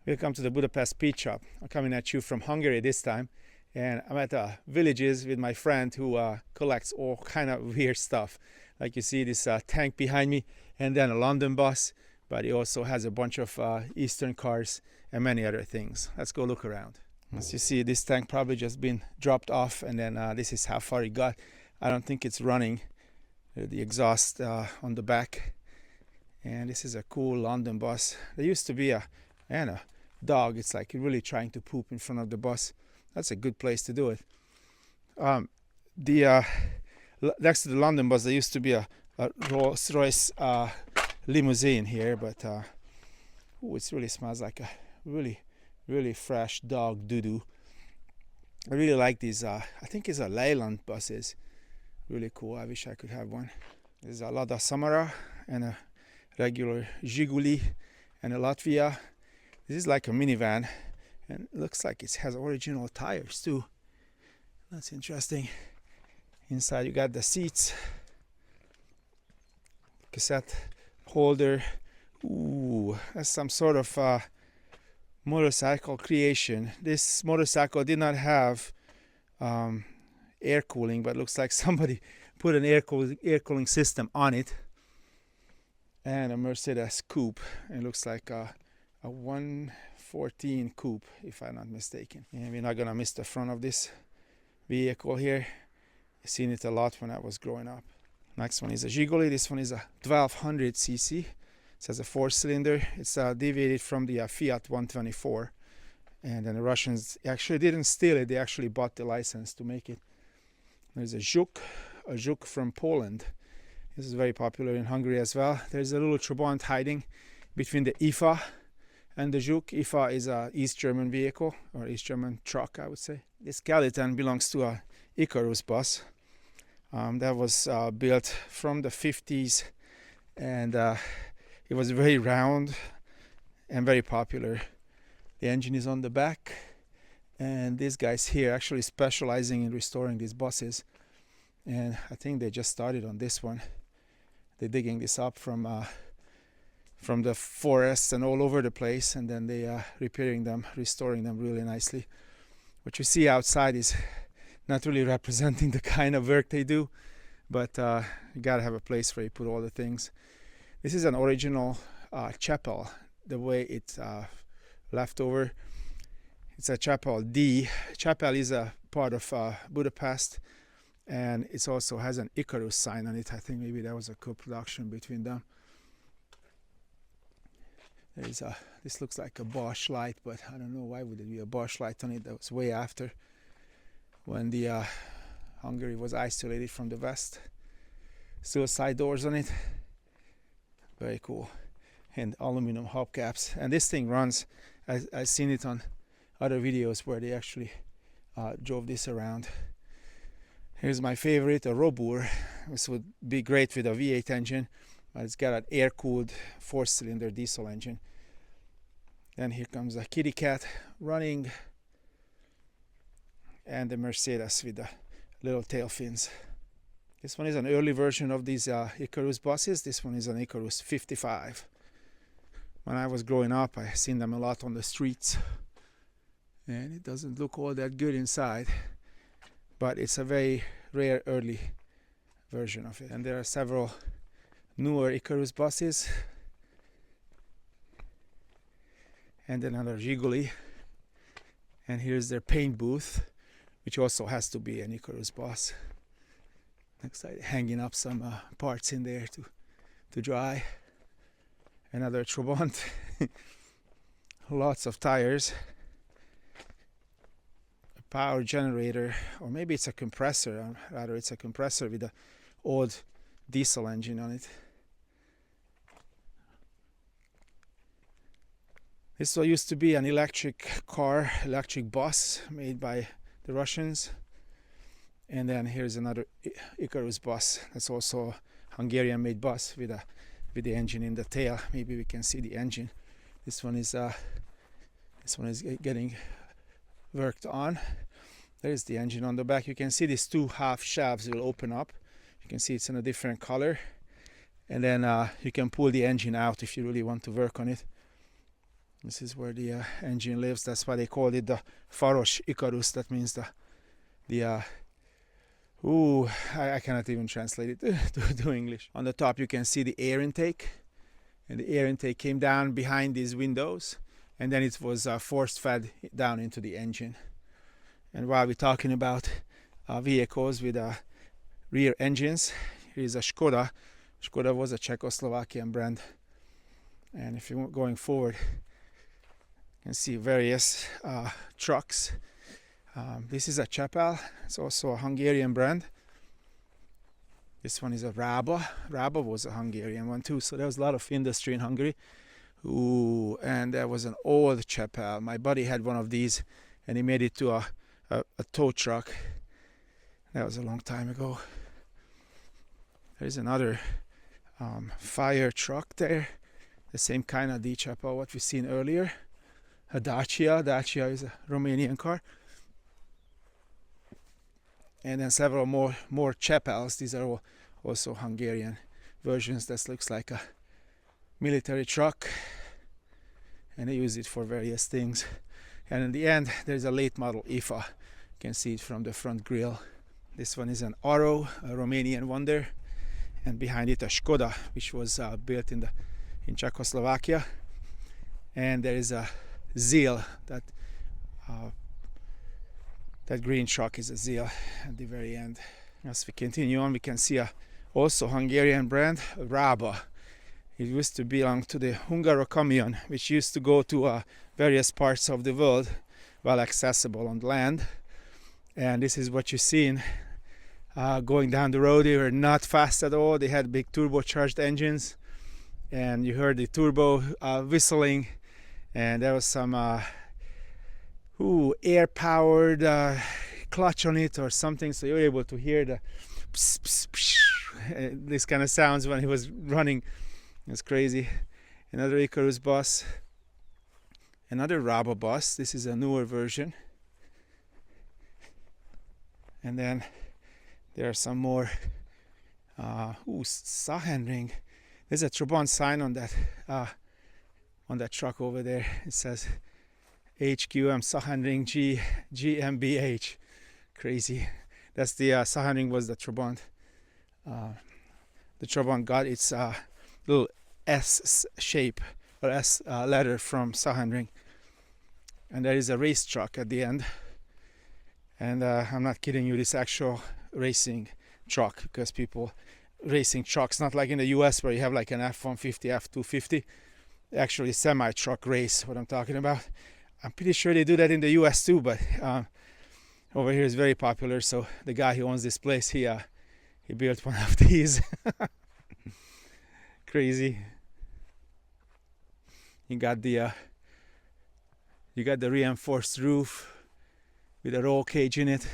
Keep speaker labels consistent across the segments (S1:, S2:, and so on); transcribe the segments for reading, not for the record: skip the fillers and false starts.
S1: Welcome to the Budapest Pit Shop. I'm coming at you from Hungary this time, and I'm at villages with my friend who collects all kind of weird stuff. Like you see this tank behind me, and then a London bus, but he also has a bunch of Eastern cars and many other things. Let's go look around. As you see, this tank probably just been dropped off, and then this is how far it got. I don't think it's running. The exhaust on the back, and this is a cool London bus. There used to be a dog. It's like really trying to poop in front of the bus. That's a good place to do it. Next to the London bus there used to be a Rolls-Royce limousine here, but it really smells like a really fresh dog doo-doo. I really like these I think it's a Leyland buses. Really cool. I wish I could have one. There's a Lada Samara and a regular Zsiguli and a Latvia. This is like a minivan, and it looks like it has original tires too. That's interesting. Inside you got the seats, cassette holder. Ooh, that's some sort of motorcycle creation. This motorcycle did not have air cooling, but looks like somebody put an air cooling system on it. And a Mercedes coupe. It looks like a 114 coupe, if I'm not mistaken. And we're not gonna miss the front of this vehicle here. I've seen it a lot when I was growing up. Next one is a Zsiguli. This one is a 1200 cc. It has a 4-cylinder. It's deviated from the Fiat 124. And then the Russians actually didn't steal it. They actually bought the license to make it. There's a Żuk from Poland. This is very popular in Hungary as well. There's a little Trabant hiding between the IFA and the Żuk. IFA is a East German vehicle, or East German truck, I would say. This skeleton belongs to a Icarus bus that was built from the 50s, and it was very round and very popular. The engine is on the back, and these guys here actually specializing in restoring these buses, and I think they just started on this one. They're digging this up from the forests and all over the place, and then they are repairing them, restoring them really nicely. What you see outside is not really representing the kind of work they do, but you gotta have a place where you put all the things. This is an original chapel, the way it's left over. It's a chapel D. Chapel is a part of Budapest, and it also has an Icarus sign on it. I think maybe that was a co-production between them. This looks like a Bosch light, but I don't know why would it be a Bosch light on it. That was way after, when the Hungary was isolated from the West. Suicide doors on it. Very cool. And aluminum hubcaps. And this thing runs. I've seen it on other videos where they actually drove this around. Here's my favorite, a Robur. This would be great with a V8 engine, but it's got an air-cooled 4-cylinder diesel engine. Then here comes a kitty cat running, and the Mercedes with the little tail fins. This one is an early version of these Icarus buses. This one is an Icarus 55. When I was growing up, I seen them a lot on the streets, and it doesn't look all that good inside, but it's a very rare early version of it. And there are several newer Icarus buses, and another Zsiguli. And here's their paint booth, which also has to be an Icarus bus. Looks like hanging up some parts in there to dry. Another Trabant. Lots of tires. A power generator, or maybe it's a compressor. Rather, it's a compressor with an old diesel engine on it. This used to be an electric bus made by the Russians. And then here's another Icarus bus. That's also a Hungarian made bus with the engine in the tail. Maybe we can see the engine. This one is getting worked on. There's the engine on the back. You can see these two half shafts will open up. You can see it's in a different color. And then you can pull the engine out if you really want to work on it. This is where the engine lives. That's why they called it the Faros Icarus. That means the I cannot even translate it to English. On the top you can see the air intake, and the air intake came down behind these windows, and then it was force fed down into the engine. And while we're talking about vehicles with rear engines, here is a Skoda. Skoda was a Czechoslovakian brand, and if you're going forward, you can see various trucks. This is a Chapel. It's also a Hungarian brand. This one is a Raba. Raba was a Hungarian one too, so there was a lot of industry in Hungary. Ooh, and there was an old Chapel. My buddy had one of these, and he made it to a tow truck. That was a long time ago. There's another fire truck there, the same kind of D-Chapel what we've seen earlier. A Dacia. Dacia is a Romanian car. And then several more Chapels. These are all also Hungarian versions. That looks like a military truck, and they use it for various things. And in the end, there's a late model IFA. You can see it from the front grille. This one is an Aro, a Romanian wonder, and behind it a Skoda, which was built in Czechoslovakia. And there is a Zeal. That green truck is a Zeal at the very end. As we continue on, we can see a also Hungarian brand, Raba. It used to belong to the Hungaro-Camion, which used to go to various parts of the world, well accessible on land. And this is what you've seen going down the road. They were not fast at all. They had big turbocharged engines, and you heard the turbo whistling, and there was some air-powered clutch on it or something, so you're able to hear the pss, pss, pss, this kind of sounds when he was running. It's crazy. Another Icarus bus, another Raba bus. This is a newer version. And then there are some more Sachsenring. There's a Trabant sign on that truck over there. It says HQM Sachsenring GmbH. Crazy. That's the Sachsenring was the Trabant. The Trabant got its little S shape or S letter from Sachsenring. And there is a race truck at the end. And I'm not kidding you, this actual racing truck, because people racing trucks, not like in the US where you have like an F-150, F-250, actually semi-truck race, what I'm talking about. I'm pretty sure they do that in the US too, but over here is very popular. So the guy who owns this place, he built one of these. Crazy. You got the reinforced roof with a roll cage in it.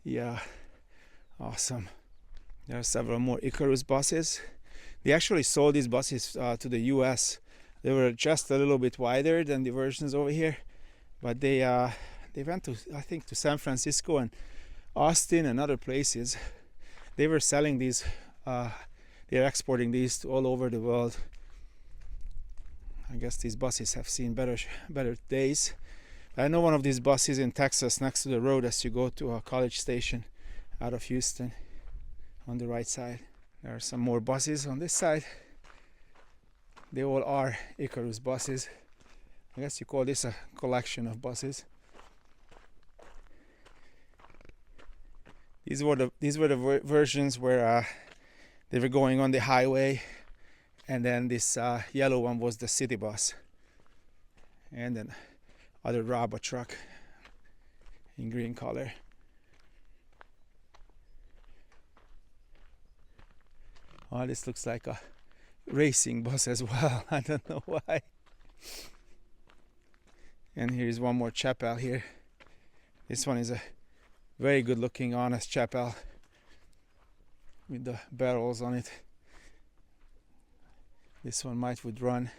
S1: Yeah, awesome. There are several more Icarus buses. They actually sold these buses to the US. They were just a little bit wider than the versions over here, but they went to, I think, to San Francisco and Austin and other places. They were selling these. They're exporting these to all over the world. I guess these buses have seen better days. I know one of these buses in Texas, next to the road as you go to a College Station out of Houston, on the right side. There are some more buses on this side. They all are Icarus buses. I guess you call this a collection of buses. These were the versions where they were going on the highway, and then this yellow one was the city bus, and then other Raba truck in green color. Oh, this looks like a racing bus as well. I don't know why. And here's one more Chapel here. This one is a very good looking, honest Chapel with the barrels on it. This one would run.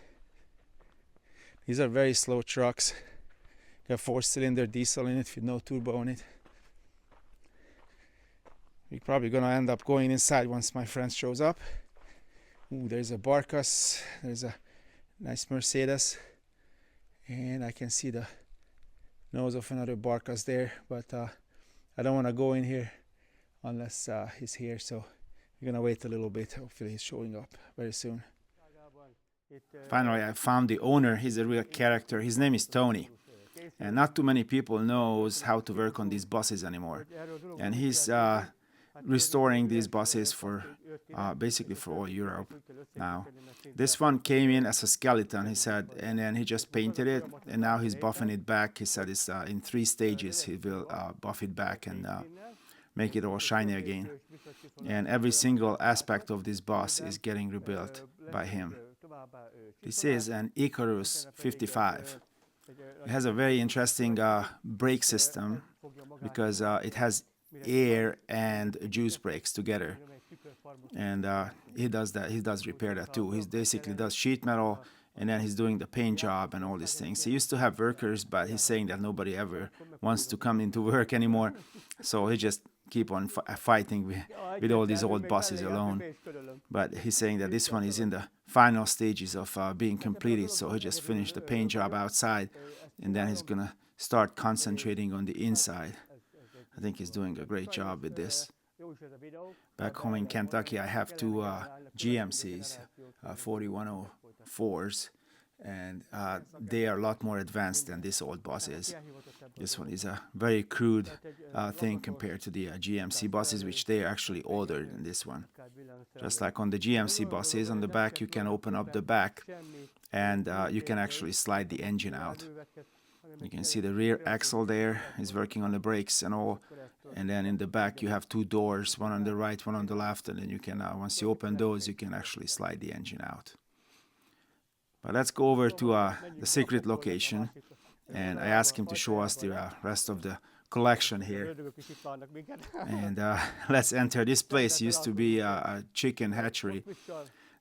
S1: These are very slow trucks. Got 4-cylinder diesel in it with no turbo on it. We're probably gonna end up going inside once my friend shows up. Ooh, there's a Barkas. There's a Nice Mercedes. And I can see the nose of another Barkas there, but I don't want to go in here unless he's here, so we're gonna wait a little bit. Hopefully he's showing up very soon. Finally, I found the owner. He's a real character. His name is Tony, and not too many people knows how to work on these buses anymore. And he's restoring these buses for basically for all Europe now. This one came in as a skeleton, he said, and then he just painted it, and now he's buffing it back. He said it's in 3 stages. He will buff it back and make it all shiny again. And every single aspect of this bus is getting rebuilt by him. This is an Icarus 55. It has a very interesting brake system because it has air and juice brakes together, and he does that. He does repair that too. He basically does sheet metal, and then he's doing the paint job and all these things. He used to have workers, but he's saying that nobody ever wants to come into work anymore, so he just keep on fighting with all these old buses alone. But he's saying that this one is in the final stages of being completed, so he just finished the paint job outside, and then he's gonna start concentrating on the inside. I think he's doing a great job with this. Back home in Kentucky, I have 2 GMCs, 4104s, and they are a lot more advanced than this old bus is. This one is a very crude thing compared to the GMC buses, which they are actually older than this one. Just like on the GMC buses, on the back you can open up the back and you can actually slide the engine out. You can see the rear axle there is working on the brakes and all, and then in the back you have 2 doors, one on the right, one on the left, and then you can, once you open those, you can actually slide the engine out. But let's go over to the secret location, and I asked him to show us the rest of the collection here. And let's enter. This place used to be a chicken hatchery.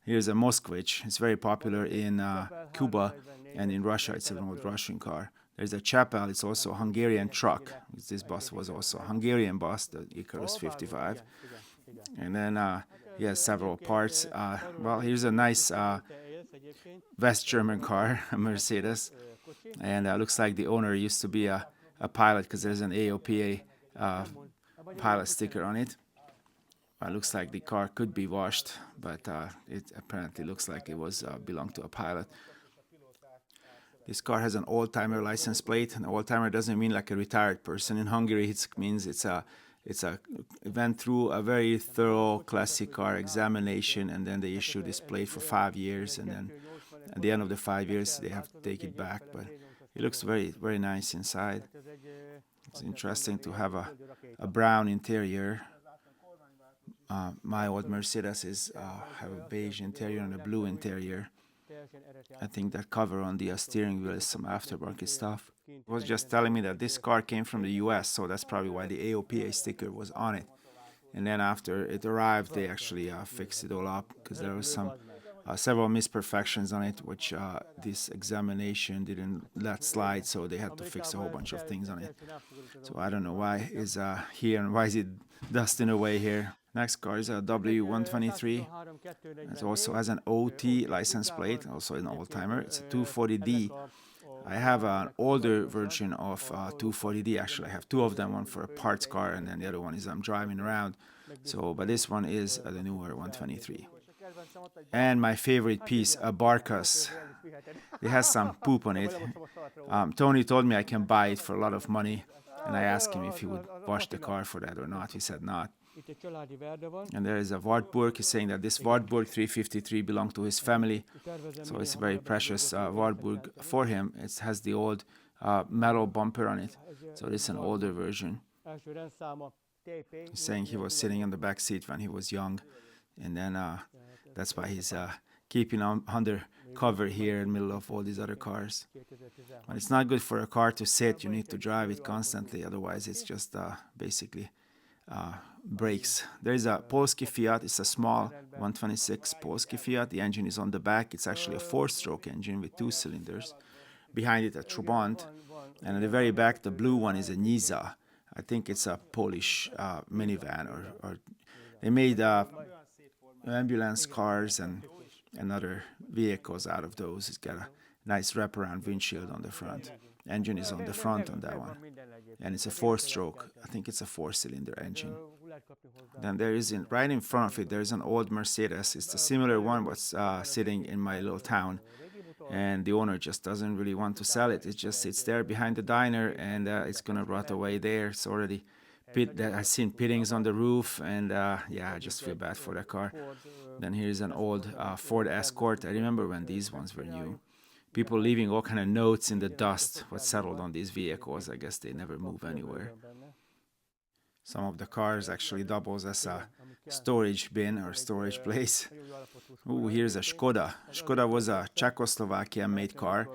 S1: Here's a Moskvich. It's very popular in Cuba and in Russia. It's an old Russian car. There's a chapel. It's also a Hungarian truck. This bus was also a Hungarian bus, the Icarus 55. And then he has several parts. Well, here's a nice West German car, a Mercedes. And looks like the owner used to be a pilot because there's an AOPA pilot sticker on it. Looks like the car could be washed, but it apparently looks like it was belonged to a pilot. This car has an old-timer license plate. An old-timer doesn't mean like a retired person. In Hungary, it means it went through a very thorough classic car examination, and then they issue this plate for 5 years, and then at the end of the 5 years they have to take it back. But it looks very, very nice inside. It's interesting to have a brown interior. My old Mercedes have a beige interior and a blue interior. I think that cover on the steering wheel is some aftermarket stuff. He was just telling me that this car came from the US, so that's probably why the AOPA sticker was on it. And then after it arrived, they actually fixed it all up because there was several misperfections on it, which this examination didn't let slide, so they had to fix a whole bunch of things on it. So I don't know why it's here and why is it dusting away here. Next car is a W123. It also has an OT license plate, also an old-timer. It's a 240D. I have an older version of 240D. Actually, I have 2 of them, one for a parts car, and then the other one is I'm driving around. So, but this one is the newer 123. And my favorite piece, a Barkas. It has some poop on it. Tony told me I can buy it for a lot of money, and I asked him if he would wash the car for that or not. He said not. And there is a Wartburg. He's saying that this Wartburg 353 belonged to his family, so it's a very precious Wartburg for him. It has the old metal bumper on it, so it's an older version. He's saying he was sitting in the back seat when he was young, and then that's why he's keeping on under cover here in the middle of all these other cars. But it's not good for a car to sit. You need to drive it constantly, otherwise it's just basically brakes. There is a Polski Fiat. It's a small 126 Polski Fiat. The engine is on the back. It's actually a 4-stroke engine with 2 cylinders. Behind it, a Trabant. And at the very back, the blue one is a Niza. I think it's a Polish minivan. Or they made ambulance cars and another vehicles out of those. It's got a nice wraparound windshield on the front. Engine is on the front on that one, and it's a 4-stroke. I think it's a 4-cylinder engine. Then there is right in front of it, there's an old Mercedes. It's a similar one what's sitting in my little town, and the owner just doesn't really want to sell it. It just sits there behind the diner, and it's gonna rot away there. It's already I've seen pittings on the roof, and yeah, I just feel bad for that car. Then here's an old Ford Escort. I remember when these ones were new. People leaving all kind of notes in the dust what settled on these vehicles. I guess they never move anywhere. Some of the cars actually doubles as a storage bin or storage place. Ooh, here's a Skoda. Skoda was a Czechoslovakian made car.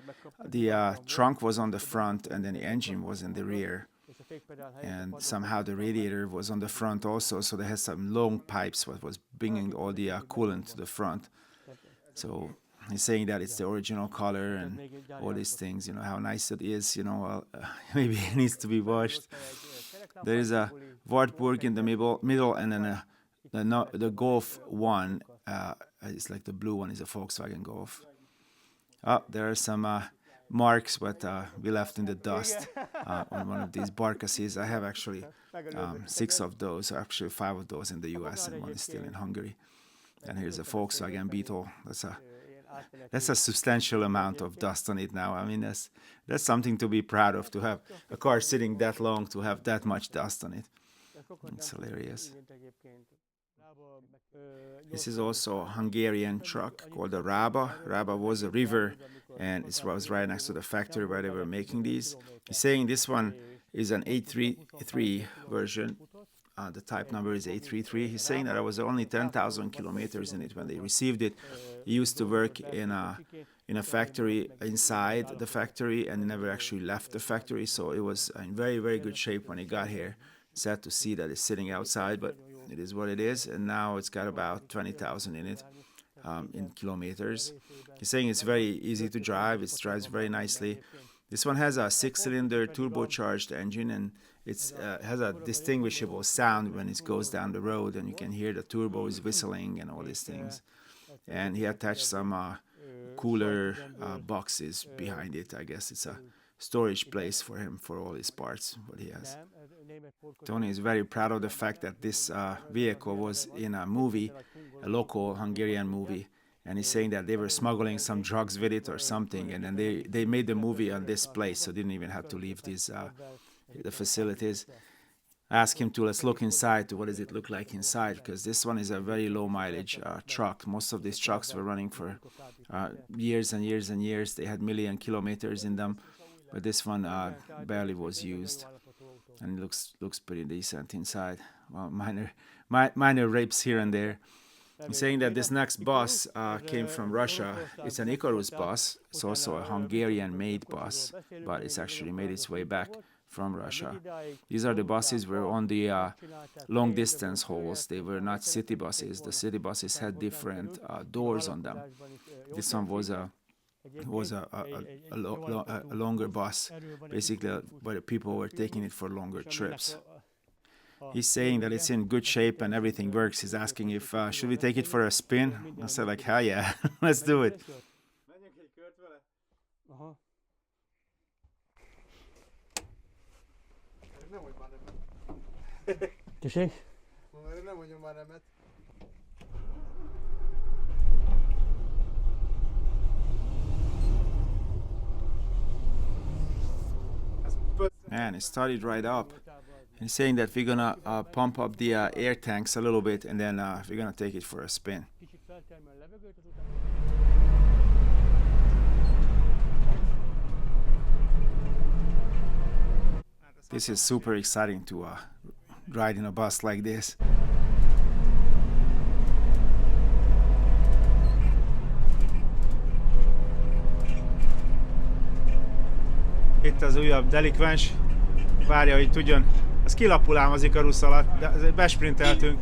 S1: The trunk was on the front, and then the engine was in the rear. And somehow the radiator was on the front also, so they had some long pipes what was bringing all the coolant to the front. So he's saying that it's the original color and all these things, you know, how nice it is, you know, maybe it needs to be washed. There is a Wartburg in the middle, and then the Golf 1, it's like the blue one is a Volkswagen Golf. There are some marks what we left in the dust on one of these Barkasses. I have actually 6 of those, actually 5 of those in the US, and one is still in Hungary. And here's a Volkswagen Beetle. That's a substantial amount of dust on it now. I mean, that's something to be proud of, to have a car sitting that long, to have that much dust on it. It's hilarious. This is also a Hungarian truck called a Raba. Raba was a river, and it was right next to the factory where they were making these. He's saying this one is an 833 version. The type number is 833. He's saying that there was only 10,000 kilometers in it when they received it. He used to work in a factory inside the factory and never actually left the factory, so it was in very, very good shape when he got here. Sad to see that it's sitting outside, but it is what it is, and now it's got about 20,000 in it in kilometers. He's saying it's very easy to drive. It drives very nicely. This one has a 6-cylinder turbocharged engine, and it has a distinguishable sound when it goes down the road, and you can hear the turbo is whistling and all these things. And he attached some cooler boxes behind it. I guess it's a storage place for him for all his parts, what he has. Tony is very proud of the fact that this vehicle was in a movie, a local Hungarian movie, and he's saying that they were smuggling some drugs with it or something, and then they made the movie on this place, so didn't even have to leave these the facilities. I asked him to let's look inside to what does it look like inside, because this one is a very low mileage truck. Most of these trucks were running for years and years and years. They had million kilometers in them, but this one barely was used, and it looks pretty decent inside. Well, minor rips here and there. He's saying that this next bus came from Russia. It's an Icarus bus. It's also a Hungarian-made bus, but it's actually made its way back from Russia. These are the buses were on the long-distance hauls. They were not city buses. The city buses had different doors on them. This one was a longer bus, basically, where people were taking it for longer trips. He's saying that it's in good shape and everything works. He's asking if should we take it for a spin. I said like, hell yeah, let's do it. Man, it started right up. He's saying that we're gonna pump up the air tanks a little bit, and then we're gonna take it for a spin. This is super exciting to ride in a bus like this. Itt az újabb delikvens, várja, hogy tudjon. Az kilapul ám az Icarus alatt, de besprinteltünk.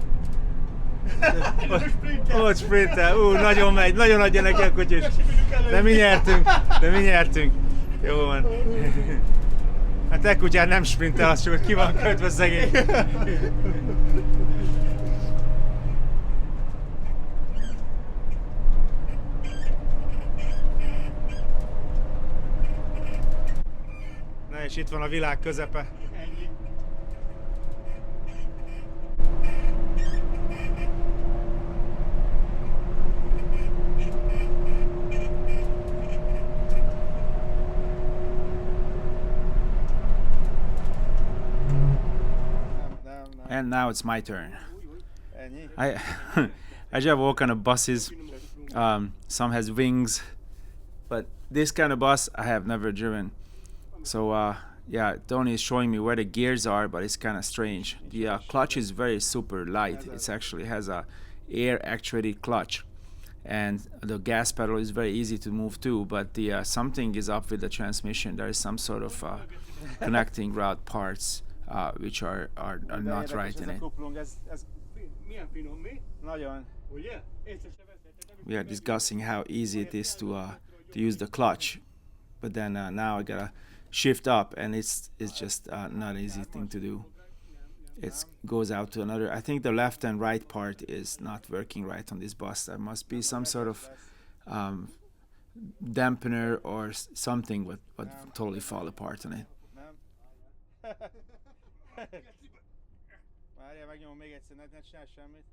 S1: Ott sprintel, nagyon megy, nagyon adja neki a kutyus. De mi nyertünk. Jó van. Hát te kutyád nem sprintel, az csak hogy ki van kötve szegény. és itt van a világ közepe.
S2: Ennyi.
S1: And now it's my turn.
S2: Ennyi.
S1: I drive all kind of buses. Some has wings, but this kind of bus I have never driven. So yeah, Tony is showing me where the gears are, but it's kind of strange. The clutch is very super light. It actually has a air actuated clutch, and the gas pedal is very easy to move too. But the something is up with the transmission. There is some sort of connecting rod parts which are not right in it.
S2: Milyen finom, mi?
S1: Nagyon.
S2: Ugye? Észre se veszed.
S1: We are discussing how easy it is to use the clutch, but then now I gotta shift up, and it's just not an easy thing to do. It goes out to another. I think the left and right part is not working right on this bus. There must be some sort of dampener or something what totally fall apart on it.
S2: Várjál, megnyomom még egyszer, ne csinálj semmit.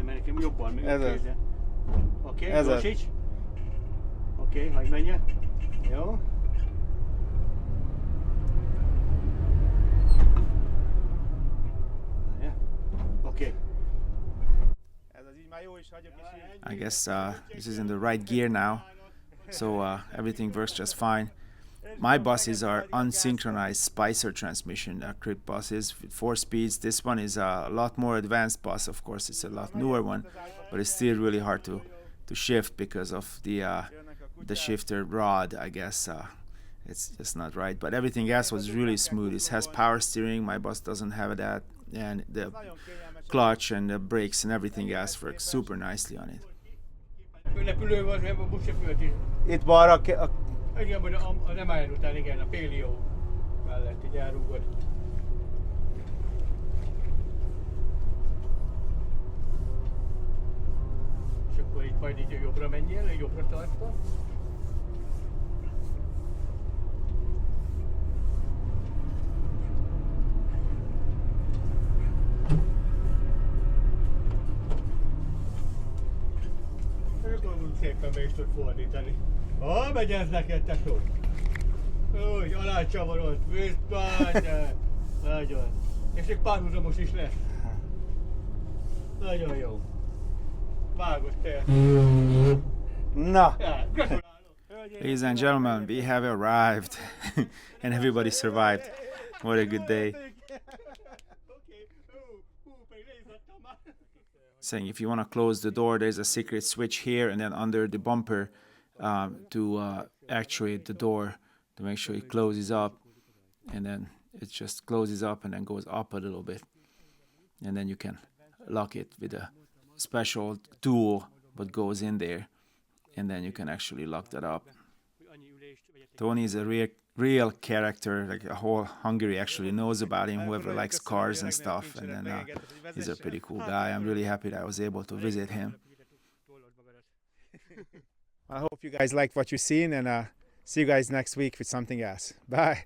S2: Mert nekem jobban még
S1: Ez az.
S2: Oké,
S1: Ez az.
S2: gyorsíts. Oké, hagyd menjen. Jó. Oké.
S1: Ez az így már jó is, hagyok is így. I guess this is in the right gear now, so everything works just fine. My buses are unsynchronized Spicer transmission Crip buses with 4 speeds. This one is a lot more advanced bus. Of course, it's a lot newer one, but it's still really hard to shift because of the shifter rod. I guess it's just not right. But everything else was really smooth. It has power steering. My bus doesn't have that, and the clutch and the brakes and everything else works super nicely on it.
S2: Repülő volt, a busz se fölött is.
S1: Itt balra
S2: Igen, vagy a nem álljon után, igen, a Pélió mellett így elrúgod. És akkor itt majd így jobbra menjél, jobbra tartva. És akkor szépen be is tud fordítani. Megy ez neked, tesó! Úgy, alácsavarod, vissza, nagyon. És egy párhuzamos is lesz. Nagyon jó. Vágod te.
S1: Na!
S2: Gratulálok!
S1: Ladies and gentlemen, we have arrived, and everybody survived. What a good day! Saying if you want to close the door, there's a secret switch here, and then under the bumper to actuate the door to make sure it closes up, and then it just closes up and then goes up a little bit, and then you can lock it with a special tool what goes in there, and then you can actually lock that up. Tony is a real character, like a whole Hungary actually knows about him, whoever likes cars and stuff, and then he's a pretty cool guy. I'm really happy that I was able to visit him. I hope you guys liked what you've seen, and see you guys next week with something else. Bye.